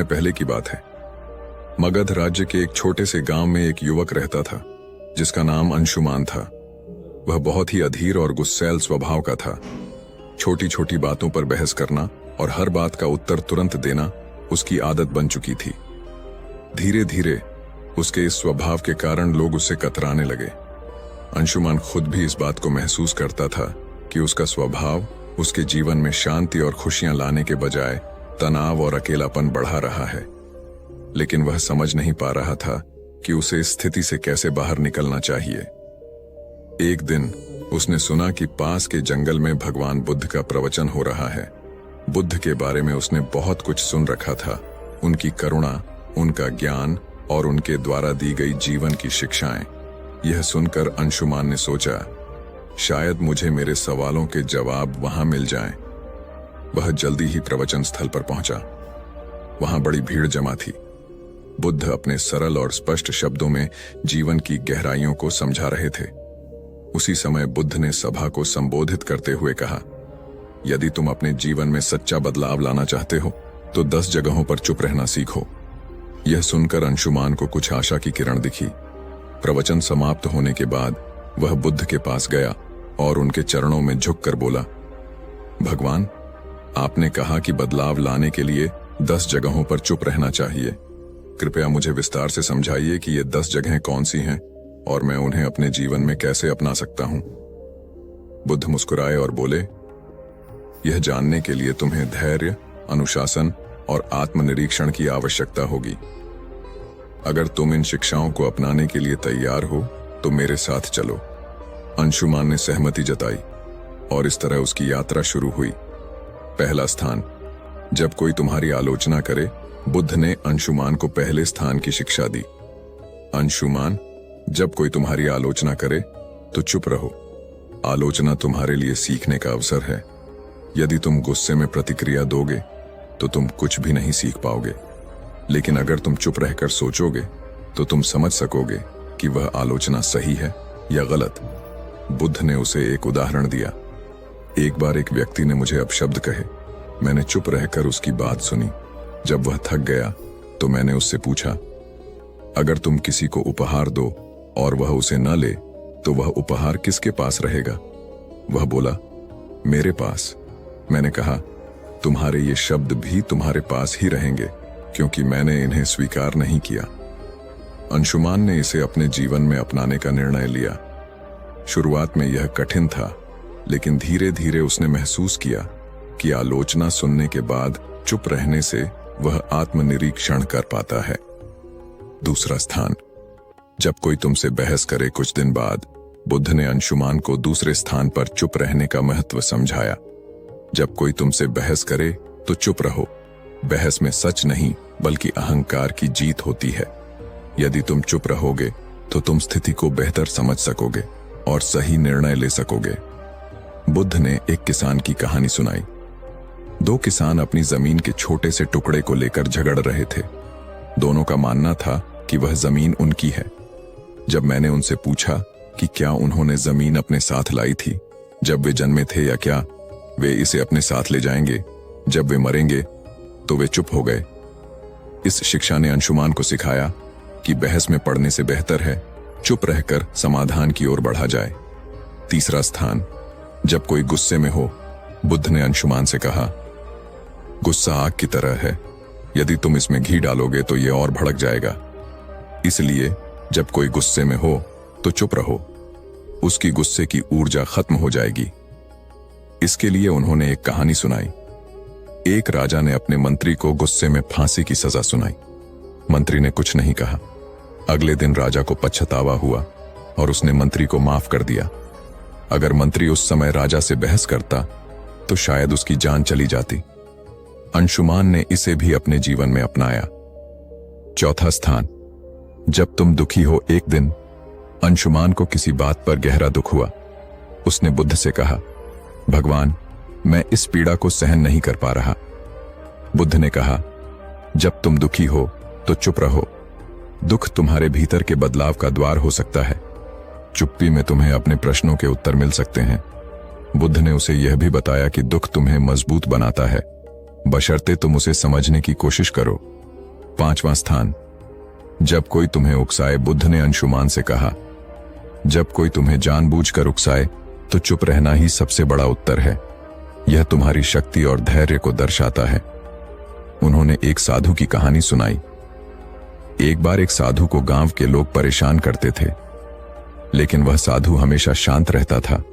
समय पहले की बात है। मगध राज्य के एक छोटे से गांव में एक युवक रहता था जिसका नाम अंशुमान था। वह बहुत ही अधीर और गुस्सैल स्वभाव का था। छोटी छोटी बातों पर बहस करना और हर बात का उत्तर तुरंत देना उसकी आदत बन चुकी थी। धीरे धीरे उसके इस स्वभाव के कारण लोग उससे कतराने लगे। अंशुमान खुद भी इस बात को महसूस करता था कि उसका स्वभाव उसके जीवन में शांति और खुशियां लाने के बजाय तनाव और अकेलापन बढ़ा रहा है। लेकिन वह समझ नहीं पा रहा था कि उसे इस स्थिति से कैसे बाहर निकलना चाहिए। एक दिन उसने सुना कि पास के जंगल में भगवान बुद्ध का प्रवचन हो रहा है। बुद्ध के बारे में उसने बहुत कुछ सुन रखा था। उनकी करुणा, उनका ज्ञान और उनके द्वारा दी गई जीवन की शिक्षाएं। यह सुनकर अंशुमान ने सोचा, शायद मुझे मेरे सवालों के जवाब वहां मिल जाएं। वह जल्दी ही प्रवचन स्थल पर पहुंचा। वहां बड़ी भीड़ जमा थी। बुद्ध अपने सरल और स्पष्ट शब्दों में जीवन की गहराइयों को समझा रहे थे। उसी समय बुद्ध ने सभा को संबोधित करते हुए कहा, यदि तुम अपने जीवन में सच्चा बदलाव लाना चाहते हो तो 10 जगहों पर चुप रहना सीखो। यह सुनकर अंशुमान को कुछ आशा की किरण दिखी। प्रवचन समाप्त होने के बाद वह बुद्ध के पास गया और उनके चरणों में झुककर बोला, भगवान, आपने कहा कि बदलाव लाने के लिए 10 जगहों पर चुप रहना चाहिए। कृपया मुझे विस्तार से समझाइए कि ये 10 जगहें कौन सी हैं और मैं उन्हें अपने जीवन में कैसे अपना सकता हूं। बुद्ध मुस्कुराए और बोले, यह जानने के लिए तुम्हें धैर्य, अनुशासन और आत्मनिरीक्षण की आवश्यकता होगी। अगर तुम इन शिक्षाओं को अपनाने के लिए तैयार हो तो मेरे साथ चलो। अंशुमान ने सहमति जताई और इस तरह उसकी यात्रा शुरू हुई। पहला स्थान, जब कोई तुम्हारी आलोचना करे। बुद्ध ने अंशुमान को पहले स्थान की शिक्षा दी। अंशुमान, जब कोई तुम्हारी आलोचना करे तो चुप रहो। आलोचना तुम्हारे लिए सीखने का अवसर है। यदि तुम गुस्से में प्रतिक्रिया दोगे तो तुम कुछ भी नहीं सीख पाओगे। लेकिन अगर तुम चुप रहकर सोचोगे तो तुम समझ सकोगे कि वह आलोचना सही है या गलत। बुद्ध ने उसे एक उदाहरण दिया। एक बार एक व्यक्ति ने मुझे अपशब्द कहे। मैंने चुप रहकर उसकी बात सुनी। जब वह थक गया तो मैंने उससे पूछा, अगर तुम किसी को उपहार दो और वह उसे न ले तो वह उपहार किसके पास रहेगा? वह बोला, मेरे पास। मैंने कहा, तुम्हारे ये शब्द भी तुम्हारे पास ही रहेंगे क्योंकि मैंने इन्हें स्वीकार नहीं किया। अंशुमान ने इसे अपने जीवन में अपनाने का निर्णय लिया। शुरुआत में यह कठिन था, लेकिन धीरे धीरे उसने महसूस किया कि आलोचना सुनने के बाद चुप रहने से वह आत्मनिरीक्षण कर पाता है। दूसरा स्थान, जब कोई तुमसे बहस करे। कुछ दिन बाद बुद्ध ने अंशुमान को दूसरे स्थान पर चुप रहने का महत्व समझाया। जब कोई तुमसे बहस करे तो चुप रहो। बहस में सच नहीं बल्कि अहंकार की जीत होती है। यदि तुम चुप रहोगे तो तुम स्थिति को बेहतर समझ सकोगे और सही निर्णय ले सकोगे। बुद्ध ने एक किसान की कहानी सुनाई। 2 किसान अपनी जमीन के छोटे से टुकड़े को लेकर झगड़ रहे थे। दोनों का मानना था कि वह जमीन उनकी है। जब मैंने उनसे पूछा कि क्या उन्होंने जमीन अपने साथ लाई थी जब वे जन्मे थे, या क्या वे इसे अपने साथ ले जाएंगे जब वे मरेंगे, तो वे चुप हो गए। इस शिक्षा ने अंशुमान को सिखाया कि बहस में पड़ने से बेहतर है चुप रहकर समाधान की ओर बढ़ा जाए। तीसरा स्थान, जब कोई गुस्से में हो। बुद्ध ने अंशुमान से कहा, गुस्सा आग की तरह है। यदि तुम इसमें घी डालोगे तो यह और भड़क जाएगा। इसलिए जब कोई गुस्से में हो तो चुप रहो। उसकी गुस्से की ऊर्जा खत्म हो जाएगी। इसके लिए उन्होंने एक कहानी सुनाई। एक राजा ने अपने मंत्री को गुस्से में फांसी की सजा सुनाई। मंत्री ने कुछ नहीं कहा। अगले दिन राजा को पछतावा हुआ और उसने मंत्री को माफ कर दिया। अगर मंत्री उस समय राजा से बहस करता तो शायद उसकी जान चली जाती। अंशुमान ने इसे भी अपने जीवन में अपनाया। चौथा स्थान, जब तुम दुखी हो। एक दिन अंशुमान को किसी बात पर गहरा दुख हुआ। उसने बुद्ध से कहा, भगवान, मैं इस पीड़ा को सहन नहीं कर पा रहा। बुद्ध ने कहा, जब तुम दुखी हो तो चुप रहो। दुख तुम्हारे भीतर के बदलाव का द्वार हो सकता है। चुप्पी में तुम्हें अपने प्रश्नों के उत्तर मिल सकते हैं। बुद्ध ने उसे यह भी बताया कि दुख तुम्हें मजबूत बनाता है, बशर्ते तुम उसे समझने की कोशिश करो। 5वां स्थान, जब कोई तुम्हें उकसाए। बुद्ध ने अंशुमान से कहा, जब कोई तुम्हें जानबूझकर उकसाए तो चुप रहना ही सबसे बड़ा उत्तर है। यह तुम्हारी शक्ति और धैर्य को दर्शाता है। उन्होंने एक साधु की कहानी सुनाई। एक बार एक साधु को गांव के लोग परेशान करते थे, लेकिन वह साधु हमेशा शांत रहता था।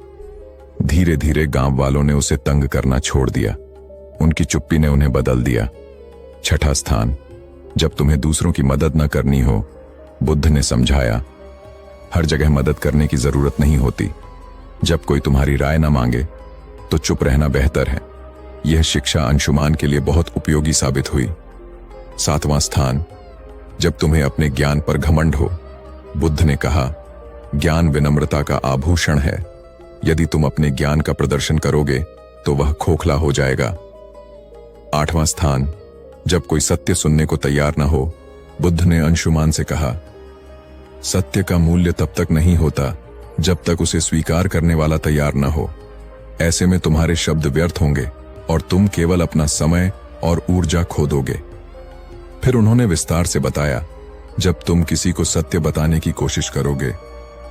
धीरे धीरे गांव वालों ने उसे तंग करना छोड़ दिया। उनकी चुप्पी ने उन्हें बदल दिया। 6ठा स्थान, जब तुम्हें दूसरों की मदद न करनी हो। बुद्ध ने समझाया, हर जगह मदद करने की जरूरत नहीं होती। जब कोई तुम्हारी राय न मांगे तो चुप रहना बेहतर है। यह शिक्षा अंशुमान के लिए बहुत उपयोगी साबित हुई। 7वां स्थान, जब तुम्हें अपने ज्ञान पर घमंड हो। बुद्ध ने कहा, ज्ञान विनम्रता का आभूषण है। यदि तुम अपने ज्ञान का प्रदर्शन करोगे तो वह खोखला हो जाएगा। 8वां स्थान, जब कोई सत्य सुनने को तैयार न हो। बुद्ध ने अंशुमान से कहा, सत्य का मूल्य तब तक नहीं होता जब तक उसे स्वीकार करने वाला तैयार न हो। ऐसे में तुम्हारे शब्द व्यर्थ होंगे और तुम केवल अपना समय और ऊर्जा खो दोगे। फिर उन्होंने विस्तार से बताया, जब तुम किसी को सत्य बताने की कोशिश करोगे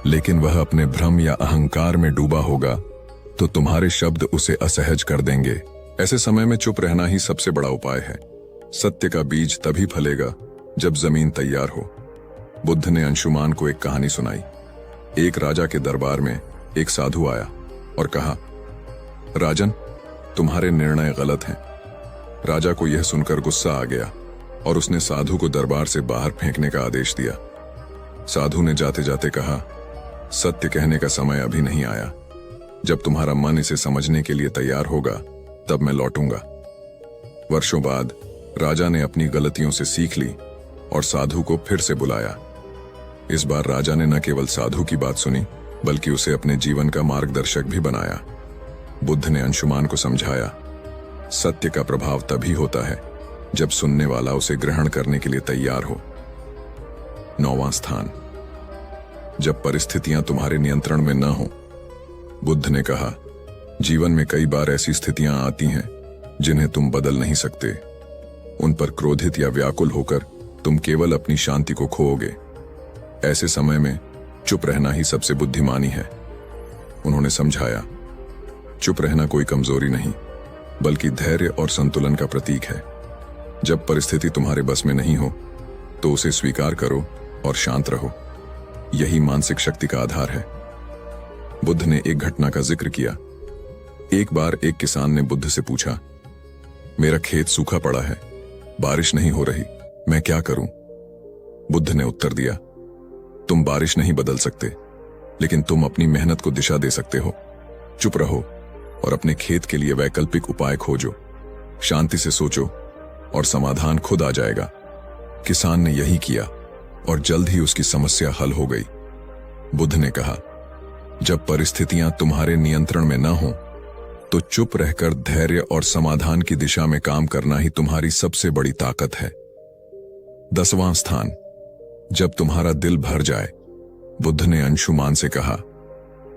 लेकिन वह अपने भ्रम या अहंकार में डूबा होगा तो तुम्हारे शब्द उसे असहज कर देंगे। ऐसे समय में चुप रहना ही सबसे बड़ा उपाय है। सत्य का बीज तभी फलेगा जब जमीन तैयार हो। बुद्ध ने अंशुमान को एक कहानी सुनाई। एक राजा के दरबार में एक साधु आया और कहा, राजन, तुम्हारे निर्णय गलत हैं। राजा को यह सुनकर गुस्सा आ गया और उसने साधु को दरबार से बाहर फेंकने का आदेश दिया। साधु ने जाते जाते कहा, सत्य कहने का समय अभी नहीं आया। जब तुम्हारा मन इसे समझने के लिए तैयार होगा तब मैं लौटूंगा। वर्षों बाद राजा ने अपनी गलतियों से सीख ली और साधु को फिर से बुलाया। इस बार राजा ने न केवल साधु की बात सुनी बल्कि उसे अपने जीवन का मार्गदर्शक भी बनाया। बुद्ध ने अंशुमान को समझाया, सत्य का प्रभाव तभी होता है जब सुनने वाला उसे ग्रहण करने के लिए तैयार हो। 9वां स्थान, जब परिस्थितियां तुम्हारे नियंत्रण में न हो। बुद्ध ने कहा, जीवन में कई बार ऐसी स्थितियां आती हैं जिन्हें तुम बदल नहीं सकते। उन पर क्रोधित या व्याकुल होकर तुम केवल अपनी शांति को खोओगे। ऐसे समय में चुप रहना ही सबसे बुद्धिमानी है। उन्होंने समझाया, चुप रहना कोई कमजोरी नहीं बल्कि धैर्य और संतुलन का प्रतीक है। जब परिस्थिति तुम्हारे बस में नहीं हो तो उसे स्वीकार करो और शांत रहो। यही मानसिक शक्ति का आधार है। बुद्ध ने एक घटना का जिक्र किया। एक बार एक किसान ने बुद्ध से पूछा, मेरा खेत सूखा पड़ा है, बारिश नहीं हो रही, मैं क्या करूं? बुद्ध ने उत्तर दिया, तुम बारिश नहीं बदल सकते, लेकिन तुम अपनी मेहनत को दिशा दे सकते हो। चुप रहो और अपने खेत के लिए वैकल्पिक उपाय खोजो। शांति से सोचो और समाधान खुद आ जाएगा। किसान ने यही किया और जल्द ही उसकी समस्या हल हो गई। बुद्ध ने कहा, जब परिस्थितियां तुम्हारे नियंत्रण में न हो तो चुप रहकर धैर्य और समाधान की दिशा में काम करना ही तुम्हारी सबसे बड़ी ताकत है। 10वां स्थान, जब तुम्हारा दिल भर जाए। बुद्ध ने अंशुमान से कहा,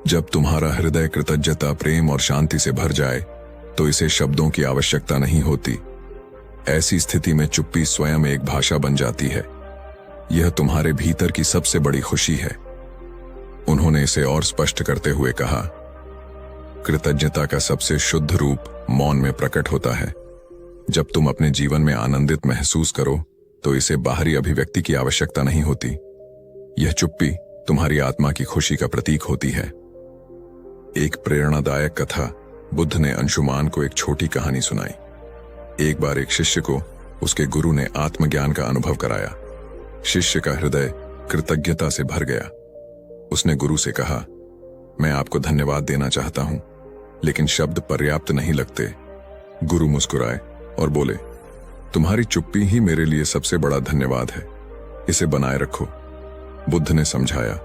जब तुम्हारा हृदय कृतज्ञता, प्रेम और शांति से भर जाए तो इसे शब्दों की आवश्यकता नहीं होती। ऐसी स्थिति में चुप्पी स्वयं एक भाषा बन जाती है। यह तुम्हारे भीतर की सबसे बड़ी खुशी है। उन्होंने इसे और स्पष्ट करते हुए कहा, कृतज्ञता का सबसे शुद्ध रूप मौन में प्रकट होता है। जब तुम अपने जीवन में आनंदित महसूस करो तो इसे बाहरी अभिव्यक्ति की आवश्यकता नहीं होती। यह चुप्पी तुम्हारी आत्मा की खुशी का प्रतीक होती है। एक प्रेरणादायक कथा। बुद्ध ने अंशुमान को एक छोटी कहानी सुनाई। एक बार एक शिष्य को उसके गुरु ने आत्मज्ञान का अनुभव कराया। शिष्य का हृदय कृतज्ञता से भर गया। उसने गुरु से कहा, मैं आपको धन्यवाद देना चाहता हूं, लेकिन शब्द पर्याप्त नहीं लगते। गुरु मुस्कुराए और बोले, तुम्हारी चुप्पी ही मेरे लिए सबसे बड़ा धन्यवाद है, इसे बनाए रखो। बुद्ध ने समझाया,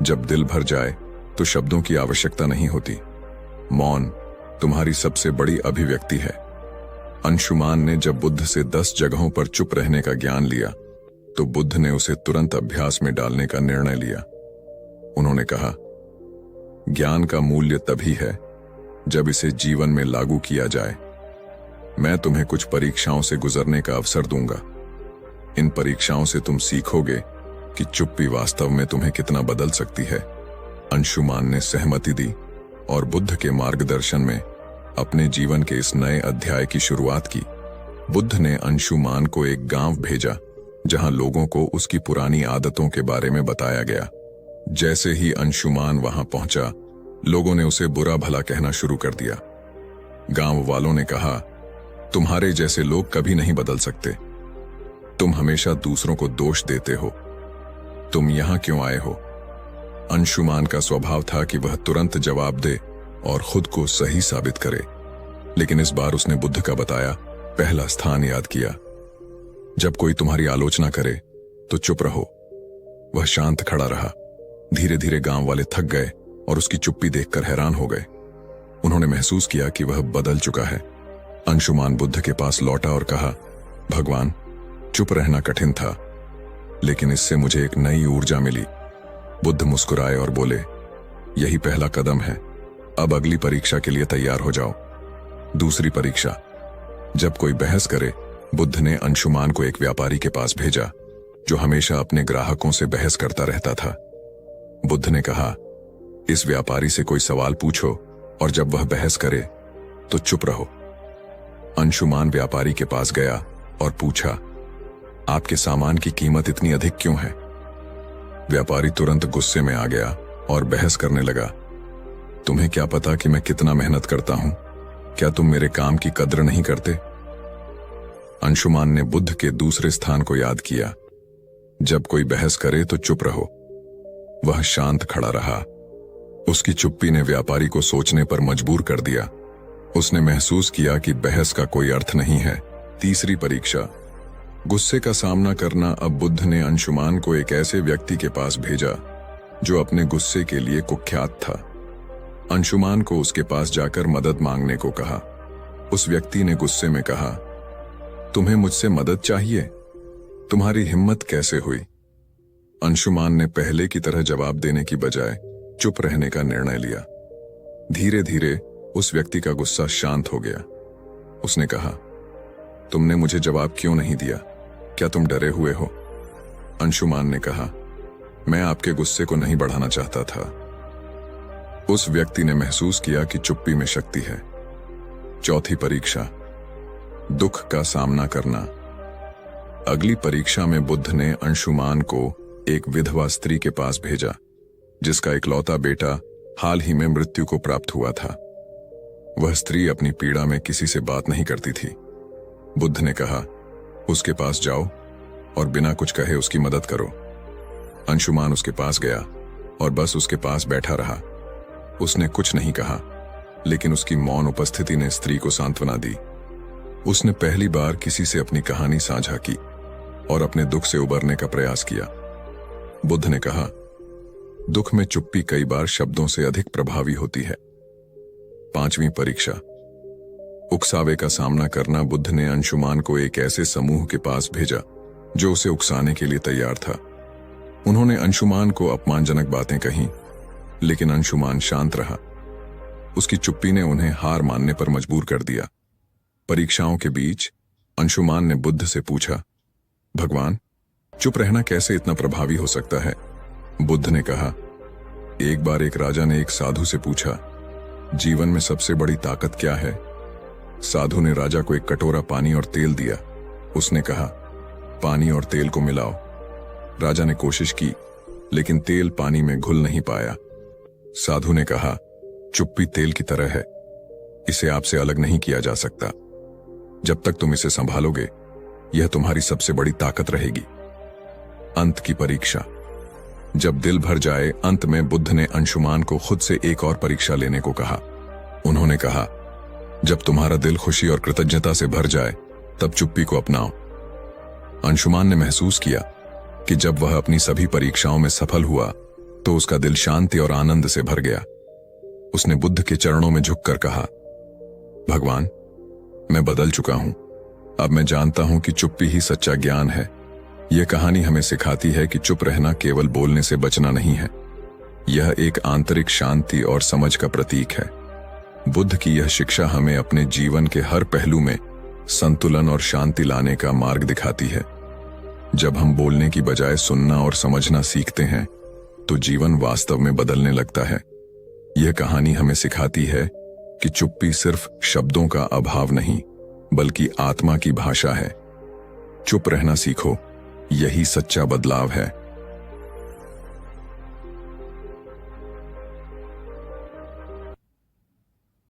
जब दिल भर जाए तो शब्दों की आवश्यकता नहीं होती। मौन तुम्हारी सबसे बड़ी अभिव्यक्ति है। अंशुमान ने जब बुद्ध से 10 जगहों पर चुप रहने का ज्ञान लिया तो बुद्ध ने उसे तुरंत अभ्यास में डालने का निर्णय लिया। उन्होंने कहा, ज्ञान का मूल्य तभी है जब इसे जीवन में लागू किया जाए। मैं तुम्हें कुछ परीक्षाओं से गुजरने का अवसर दूंगा। इन परीक्षाओं से तुम सीखोगे कि चुप्पी वास्तव में तुम्हें कितना बदल सकती है। अंशुमान ने सहमति दी और बुद्ध के मार्गदर्शन में अपने जीवन के इस नए अध्याय की शुरुआत की। बुद्ध ने अंशुमान को एक गांव भेजा जहां लोगों को उसकी पुरानी आदतों के बारे में बताया गया। जैसे ही अंशुमान वहां पहुंचा, लोगों ने उसे बुरा भला कहना शुरू कर दिया। गांव वालों ने कहा, तुम्हारे जैसे लोग कभी नहीं बदल सकते। तुम हमेशा दूसरों को दोष देते हो। तुम यहां क्यों आए हो? अंशुमान का स्वभाव था कि वह तुरंत जवाब दे और खुद को सही साबित करे, लेकिन इस बार उसने बुद्ध का बताया पहला स्थान याद किया। जब कोई तुम्हारी आलोचना करे तो चुप रहो। वह शांत खड़ा रहा। धीरे धीरे गांव वाले थक गए और उसकी चुप्पी देखकर हैरान हो गए। उन्होंने महसूस किया कि वह बदल चुका है। अंशुमान बुद्ध के पास लौटा और कहा, भगवान, चुप रहना कठिन था, लेकिन इससे मुझे एक नई ऊर्जा मिली। बुद्ध मुस्कुराए और बोले, यही पहला कदम है। अब अगली परीक्षा के लिए तैयार हो जाओ। दूसरी परीक्षा। जब कोई बहस करे, बुद्ध ने अंशुमान को एक व्यापारी के पास भेजा जो हमेशा अपने ग्राहकों से बहस करता रहता था। बुद्ध ने कहा, इस व्यापारी से कोई सवाल पूछो और जब वह बहस करे तो चुप रहो। अंशुमान व्यापारी के पास गया और पूछा, आपके सामान की कीमत इतनी अधिक क्यों है? व्यापारी तुरंत गुस्से में आ गया और बहस करने लगा, तुम्हें क्या पता कि मैं कितना मेहनत करता हूं? क्या तुम मेरे काम की कद्र नहीं करते? अंशुमान ने बुद्ध के दूसरे स्थान को याद किया। जब कोई बहस करे तो चुप रहो। वह शांत खड़ा रहा। उसकी चुप्पी ने व्यापारी को सोचने पर मजबूर कर दिया। उसने महसूस किया कि बहस का कोई अर्थ नहीं है। तीसरी परीक्षा। गुस्से का सामना करना। अब बुद्ध ने अंशुमान को एक ऐसे व्यक्ति के पास भेजा जो अपने गुस्से के लिए कुख्यात था। अंशुमान को उसके पास जाकर मदद मांगने को कहा। उस व्यक्ति ने गुस्से में कहा, तुम्हें मुझसे मदद चाहिए? तुम्हारी हिम्मत कैसे हुई? अंशुमान ने पहले की तरह जवाब देने की बजाय चुप रहने का निर्णय लिया। धीरे धीरे उस व्यक्ति का गुस्सा शांत हो गया। उसने कहा, तुमने मुझे जवाब क्यों नहीं दिया? क्या तुम डरे हुए हो? अंशुमान ने कहा, मैं आपके गुस्से को नहीं बढ़ाना चाहता था। उस व्यक्ति ने महसूस किया कि चुप्पी में शक्ति है। चौथी परीक्षा। दुख का सामना करना। अगली परीक्षा में बुद्ध ने अंशुमान को एक विधवा स्त्री के पास भेजा जिसका इकलौता बेटा हाल ही में मृत्यु को प्राप्त हुआ था। वह स्त्री अपनी पीड़ा में किसी से बात नहीं करती थी। बुद्ध ने कहा, उसके पास जाओ और बिना कुछ कहे उसकी मदद करो। अंशुमान उसके पास गया और बस उसके पास बैठा रहा। उसने कुछ नहीं कहा, लेकिन उसकी मौन उपस्थिति ने स्त्री को सांत्वना दी। उसने पहली बार किसी से अपनी कहानी साझा की और अपने दुख से उबरने का प्रयास किया। बुद्ध ने कहा, दुख में चुप्पी कई बार शब्दों से अधिक प्रभावी होती है। पांचवी परीक्षा। उकसावे का सामना करना। बुद्ध ने अंशुमान को एक ऐसे समूह के पास भेजा जो उसे उकसाने के लिए तैयार था। उन्होंने अंशुमान को अपमानजनक बातें कहीं, लेकिन अंशुमान शांत रहा। उसकी चुप्पी ने उन्हें हार मानने पर मजबूर कर दिया। परीक्षाओं के बीच अंशुमान ने बुद्ध से पूछा, भगवान, चुप रहना कैसे इतना प्रभावी हो सकता है? बुद्ध ने कहा, एक बार एक राजा ने एक साधु से पूछा, जीवन में सबसे बड़ी ताकत क्या है? साधु ने राजा को एक कटोरा पानी और तेल दिया। उसने कहा, पानी और तेल को मिलाओ। राजा ने कोशिश की, लेकिन तेल पानी में घुल नहीं पाया। साधु ने कहा, चुप्पी तेल की तरह है, इसे आपसे अलग नहीं किया जा सकता। जब तक तुम इसे संभालोगे, यह तुम्हारी सबसे बड़ी ताकत रहेगी। अंत की परीक्षा। जब दिल भर जाए, अंत में बुद्ध ने अंशुमान को खुद से एक और परीक्षा लेने को कहा। उन्होंने कहा, जब तुम्हारा दिल खुशी और कृतज्ञता से भर जाए, तब चुप्पी को अपनाओ। अंशुमान ने महसूस किया कि जब वह अपनी सभी परीक्षाओं में सफल हुआ तो उसका दिल शांति और आनंद से भर गया। उसने बुद्ध के चरणों में झुककर कहा, भगवान, मैं बदल चुका हूं। अब मैं जानता हूं कि चुप्पी ही सच्चा ज्ञान है। यह कहानी हमें सिखाती है कि चुप रहना केवल बोलने से बचना नहीं है, यह एक आंतरिक शांति और समझ का प्रतीक है। बुद्ध की यह शिक्षा हमें अपने जीवन के हर पहलू में संतुलन और शांति लाने का मार्ग दिखाती है। जब हम बोलने की बजाय सुनना और समझना सीखते हैं तो जीवन वास्तव में बदलने लगता है। यह कहानी हमें सिखाती है कि चुप्पी सिर्फ शब्दों का अभाव नहीं बल्कि आत्मा की भाषा है। चुप रहना सीखो, यही सच्चा बदलाव है।